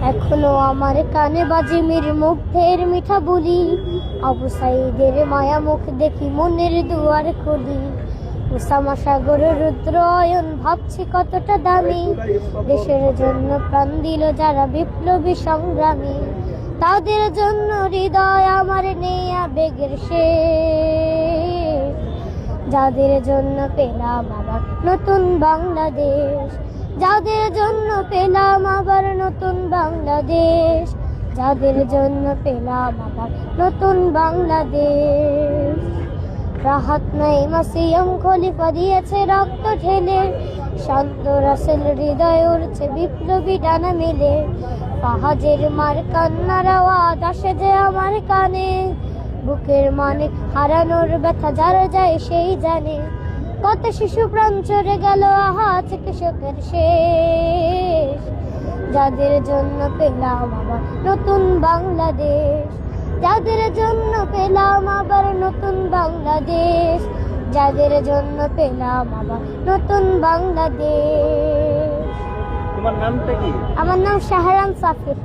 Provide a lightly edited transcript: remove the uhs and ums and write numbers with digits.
এখনো আমার কানে বাজে মীর মুগ্ধের মিঠা বলি, আবু সাইদের মায়া মুখ দেখি মনের দুয়ার খুলি। উসামা সাগরের রুদ্রয়ন ভাবছি কতটা দামি, দেশের জন্য প্রাণ দিল যারা বিপ্লবী সংগ্রামী। তাদের জন্য হৃদয় আমার নেই আবেগের শেষ, যাদের জন্য পেলাম আবার নতুন বাংলাদেশ, যাদের জন্য পেলাম আবার নতুন বাংলাদেশ, যাদের জন্য পেলাম আবার নতুন বাংলাদেশ। রাহাত নাঈম আসিয়াম খলিফা দিয়েছে রক্ত ঢেলে, শান্ত রাসেল হৃদয় উড়ছে বিপ্লবী ডানা মেলে। ফাহাজের মার কান্নার আওয়াজ আসে যে আমার কানে, বুকের মানে হারানোর ব্যথা যার যায় সেই জানে। কত শিশু প্রাণ চড়ে গেল আহা চিকিৎসকের শেষ, যাদের জন্য পেলাম আবার নতুন বাংলাদেশ, যাদের জন্য পেলাম আবার নতুন বাংলাদেশ, যাদের জন্য পেলাম আবার নতুন বাংলাদেশ। তোমার নামটা কি? আমার নাম শাহরান সাফির।